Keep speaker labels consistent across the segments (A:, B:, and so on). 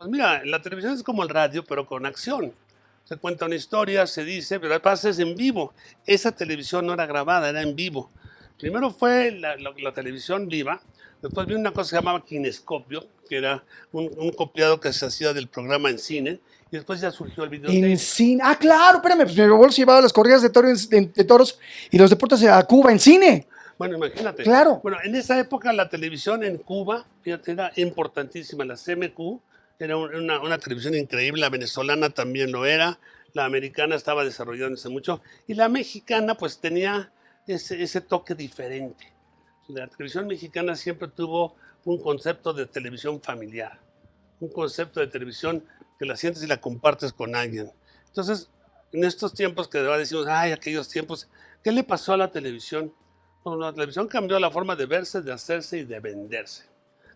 A: Pues mira, la televisión es como el radio, pero con acción. Se cuenta una historia, se dice, pero el pasa es en vivo. Esa televisión no era grabada, era en vivo. Primero fue la televisión viva, después vino una cosa que se llamaba kinescopio, que era un copiado que se hacía del programa en cine, y después ya surgió el
B: En
A: videotape.
B: cine. Ah, claro, espérame, pues mi abuelo se llevaba las corridas de, de toros y los deportes a Cuba en cine.
A: Bueno, imagínate.
B: Claro.
A: Bueno, en esa época la televisión en Cuba, fíjate, era importantísima. La CMQ era una televisión increíble, la venezolana también lo era, la americana estaba desarrollándose mucho, y la mexicana pues tenía ese toque diferente. La televisión mexicana siempre tuvo un concepto de televisión familiar, un concepto de televisión que la sientes y la compartes con alguien. Entonces, en estos tiempos que ahora decimos, ay, aquellos tiempos, ¿qué le pasó a la televisión? Bueno, la televisión cambió la forma de verse, de hacerse y de venderse,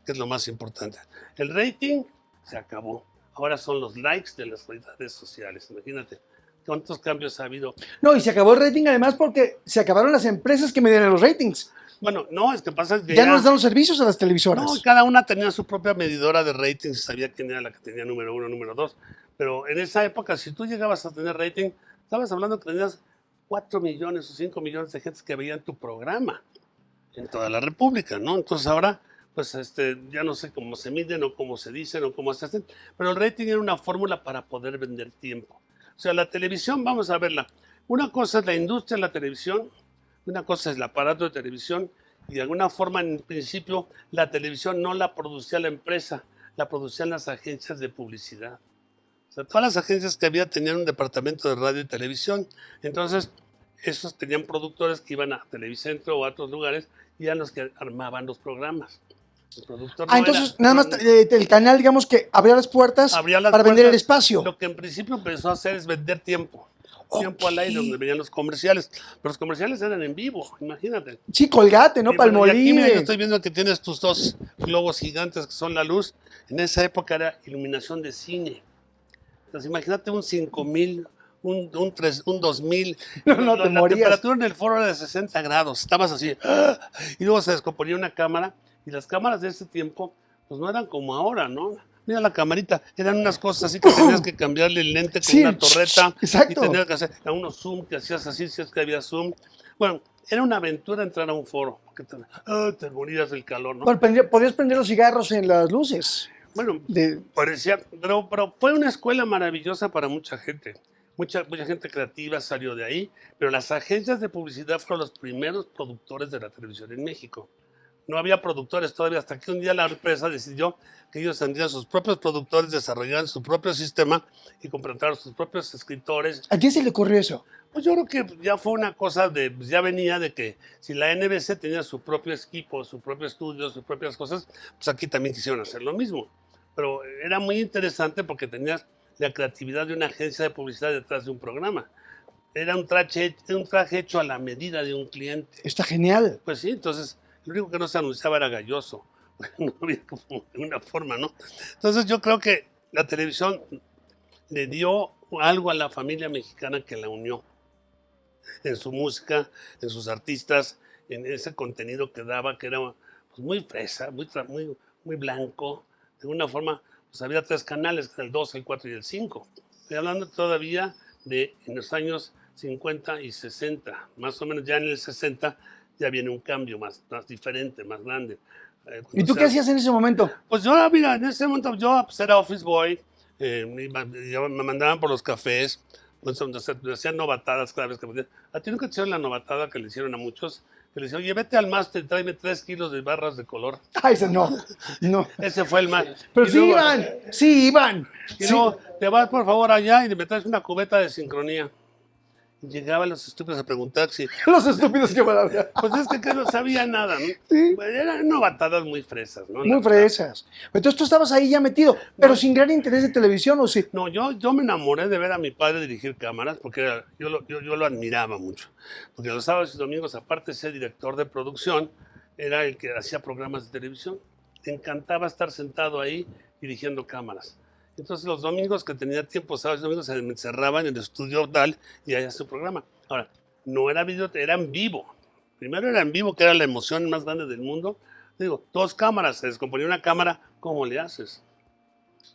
A: que es lo más importante. El rating se acabó. Ahora son los likes de las redes sociales. Imagínate cuántos cambios ha habido.
B: No, y se acabó el rating además porque se acabaron las empresas que medían los ratings.
A: Bueno, no, es que pasa que
B: Ya no les dan los servicios a las televisoras.
A: no, cada una tenía su propia medidora de ratings, sabía quién era la que tenía número uno, número dos. Pero en esa época, si tú llegabas a tener rating, estabas hablando que tenías 4 millones o 5 millones de gente que veían tu programa en toda la República, ¿no? Entonces ahora, pues ya no sé cómo se miden o cómo se dicen o cómo se hacen, pero el rating era una fórmula para poder vender tiempo. O sea, la televisión, vamos a verla. Una cosa es la industria de la televisión, una cosa es el aparato de televisión, y de alguna forma, en principio, la televisión no la producía la empresa, la producían las agencias de publicidad. O sea, todas las agencias que había tenían un departamento de radio y televisión. Entonces, esos tenían productores que iban a Televicentro o a otros lugares y eran los que armaban los programas. El productor no
B: Entonces
A: era,
B: nada más el canal, digamos que abría las puertas
A: abría las
B: para
A: puertas.
B: vender el espacio.
A: Lo que en principio empezó a hacer es vender tiempo. Tiempo al aire, donde venían los comerciales. Pero los comerciales eran en vivo, imagínate.
B: Sí, Colgate, ¿no?
A: Y, bueno, y aquí mira, yo
B: Palmolive.
A: estoy viendo que tienes tus dos globos gigantes que son la luz. En esa época era iluminación de cine. Entonces imagínate un 5000, un 2000.
B: No, te
A: La
B: morías.
A: temperatura en el foro era de 60 grados. Estabas así. ¡ah! Y luego se descomponía una cámara. Y las cámaras de ese tiempo, pues no eran como ahora, ¿no? Mira la camarita, eran unas cosas así que tenías que cambiarle el lente con
B: Sí,
A: una torreta.
B: exacto.
A: Y tenías que hacer a unos zoom que hacías así, si es que había zoom. Bueno, era una aventura entrar a un foro, porque te morías del calor, ¿no?
B: Bueno, podías prender los cigarros en las luces.
A: Bueno,
B: De-
A: parecía, pero fue una escuela maravillosa para mucha gente. Mucha gente creativa salió de ahí, pero las agencias de publicidad fueron los primeros productores de la televisión en México. No había productores todavía, hasta que un día la empresa decidió que ellos tendrían sus propios productores, desarrollaran su propio sistema y contrataron sus propios escritores.
B: ¿A quién se le ocurrió eso?
A: Pues yo creo que ya fue una cosa de, pues ya venía de que si la NBC tenía su propio equipo, su propio estudio, sus propias cosas, pues aquí también quisieron hacer lo mismo. Pero era muy interesante porque tenías la creatividad de una agencia de publicidad detrás de un programa. Era un traje hecho a la medida de un cliente.
B: Está genial.
A: Pues sí, entonces lo único que no se anunciaba era galloso. No había como una forma, ¿no? Entonces yo creo que la televisión le dio algo a la familia mexicana que la unió en su música, en sus artistas, en ese contenido que daba, que era pues, muy fresa, muy blanco. De una forma, pues había 3 canales, el 2, el 4 y el 5. Estoy hablando todavía de en los años 50 y 60, más o menos ya en el 60 ya viene un cambio más diferente, más grande.
B: ¿Y tú qué hacías en ese momento?
A: Pues yo, mira, en ese momento yo pues, era office boy, me mandaban por los cafés, pues, me hacían novatadas cada vez que me decían, ¿a ti nunca te hicieron la novatada que le hicieron a muchos? Que le decían, oye, vete al máster, tráeme 3 kilos de barras de color.
B: Ay, ese no, no.
A: Ese fue el más.
B: Pero
A: Y
B: sí
A: luego-
B: iban, sí iban.
A: Y
B: Sí.
A: luego, te vas por favor allá y me traes una cubeta de sincronía. Y llegaban los estúpidos a preguntar si,
B: Los estúpidos que van a hablar.
A: pues es que no sabía nada, ¿no?
B: Sí.
A: Eran novatadas muy fresas, ¿no?
B: Muy fresas. Entonces tú estabas ahí ya metido, pero sin gran interés de televisión, ¿o sí?
A: No, yo me enamoré de ver a mi padre dirigir cámaras porque yo lo admiraba mucho. Porque los sábados y domingos, aparte de ser director de producción, era el que hacía programas de televisión. Le encantaba estar sentado ahí dirigiendo cámaras. Entonces los domingos que tenía tiempo, sábados y domingos, se me encerraba en el estudio tal y ahí hacía su programa. Ahora, no era video, era en vivo. Primero era en vivo, que era la emoción más grande del mundo. Digo, 2 cámaras, se descomponía una cámara, ¿cómo le haces?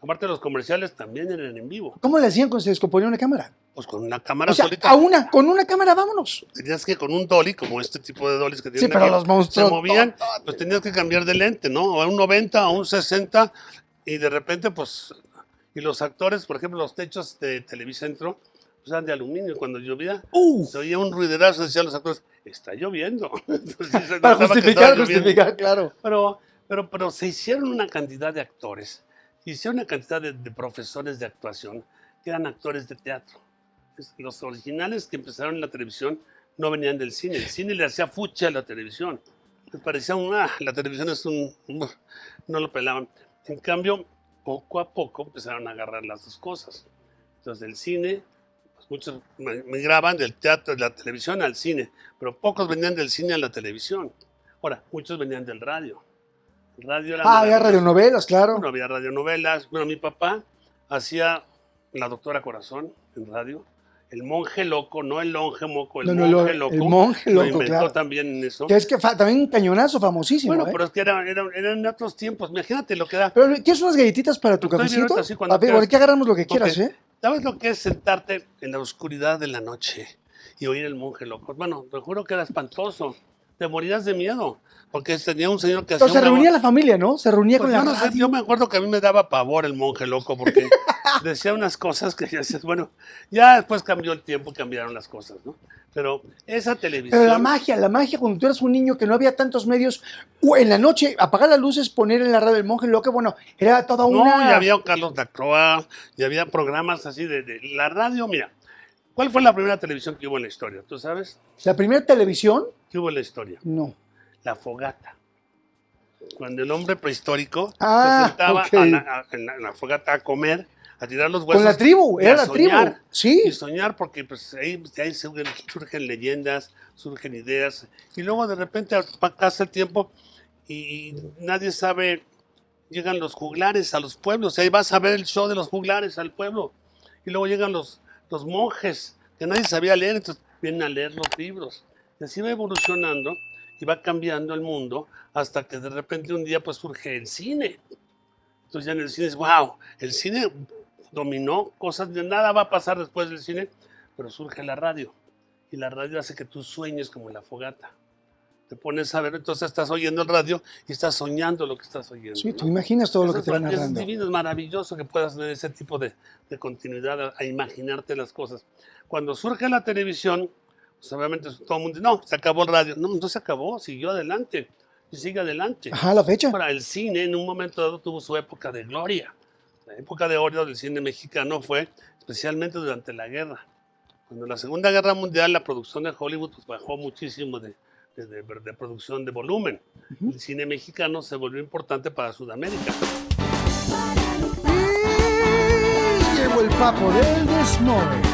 A: Aparte los comerciales también eran en vivo.
B: ¿Cómo le hacían cuando se descomponía una cámara?
A: Pues con una cámara
B: O sea,
A: solita.
B: con una cámara, vámonos.
A: Tenías que con un dolly, como este tipo de dollies que
B: Sí,
A: tienen
B: pero
A: aquí,
B: los monstruos
A: se movían, pues tenías que cambiar de lente, ¿no? A un 90, a un 60, y de repente, pues, y los actores, por ejemplo, los techos de Televicentro, pues eran de aluminio, y cuando llovía, se oía un ruiderazo, decían los actores, está lloviendo. Entonces, se
B: Para
A: notaba que estaba
B: justificar,
A: lloviendo.
B: claro.
A: Pero se hicieron una cantidad de actores, se hicieron una cantidad de profesores de actuación, que eran actores de teatro. Los originales que empezaron en la televisión no venían del cine. El cine le hacía fucha a la televisión. Les parecía la televisión es no lo pelaban. En cambio, poco a poco empezaron a agarrar las dos cosas. Entonces, del cine, pues muchos migraban del teatro, de la televisión al cine, pero pocos venían del cine a la televisión. Ahora, muchos venían del radio. El radio era
B: Había
A: maravilloso.
B: radionovelas, claro.
A: No había radionovelas. Bueno, mi papá hacía La Doctora Corazón en radio. El monje loco, no el longe moco, el monje loco.
B: El monje
A: lo
B: loco,
A: inventó
B: claro.
A: también en eso.
B: Que es que también un cañonazo famosísimo,
A: Bueno,
B: ¿eh?
A: pero es que eran otros tiempos. Imagínate lo que da.
B: Pero, ¿quieres unas galletitas para tu
A: Estoy bien
B: cafecito?
A: ahorita, sí, cuando
B: A ver,
A: quieras.
B: aquí agarramos lo que quieras,
A: Ok.
B: ¿eh?
A: ¿Sabes lo que es sentarte en la oscuridad de la noche y oír el monje loco? Bueno, te juro que era espantoso. Te morías de miedo. Porque tenía un señor que hacía
B: Entonces se reunía la familia, ¿no? Se reunía
A: Pues
B: con la
A: yo no sé,
B: radio.
A: yo me acuerdo que a mí me daba pavor el monje loco porque decía unas cosas que ya dices, bueno, ya después cambió el tiempo, cambiaron las cosas, ¿no? Pero esa televisión...
B: Pero la magia, cuando tú eras un niño que no había tantos medios, en la noche apagar las luces, poner en la radio el monje loco, bueno, era toda
A: No,
B: una...
A: ya había un Carlos Lacroix, ya había programas así de la radio, mira. ¿Cuál fue la primera televisión que hubo en la historia? ¿Tú sabes?
B: La primera televisión,
A: ¿Qué hubo en la historia?
B: no.
A: La fogata. Cuando el hombre prehistórico
B: Ah,
A: se sentaba
B: ok.
A: en la fogata a comer, a tirar los huesos.
B: Con la tribu,
A: y
B: era
A: a
B: la tribu.
A: soñar.
B: Sí.
A: Y soñar porque pues, ahí surgen leyendas, surgen ideas. Y luego de repente pasa el tiempo y nadie sabe, llegan los juglares a los pueblos. Y ahí vas a ver el show de los juglares al pueblo. Y luego llegan los monjes que nadie sabía leer, entonces vienen a leer los libros. Y así va evolucionando y va cambiando el mundo hasta que de repente un día pues surge el cine. Entonces ya en el cine es, wow, el cine dominó cosas, de nada va a pasar después del cine, pero surge la radio. Y la radio hace que tú sueñes como en la fogata. Te pones a ver, entonces estás oyendo el radio y estás soñando lo que estás oyendo.
B: Sí,
A: ¿no?
B: tú imaginas todo lo que
A: Eso
B: te van
A: es
B: narrando.
A: divino, es maravilloso que puedas tener ese tipo de continuidad, a imaginarte las cosas. Cuando surge la televisión, pues obviamente todo el mundo dice, no, se acabó el radio. No se acabó, siguió adelante y sigue adelante.
B: Ajá, la fecha.
A: Ahora, el cine en un momento dado tuvo su época de gloria. La época de oro del cine mexicano fue especialmente durante la guerra. Cuando la Segunda Guerra Mundial, la producción de Hollywood pues, bajó muchísimo de producción de volumen. El cine mexicano se volvió importante para Sudamérica.
B: Y llegó el papo del desmoe.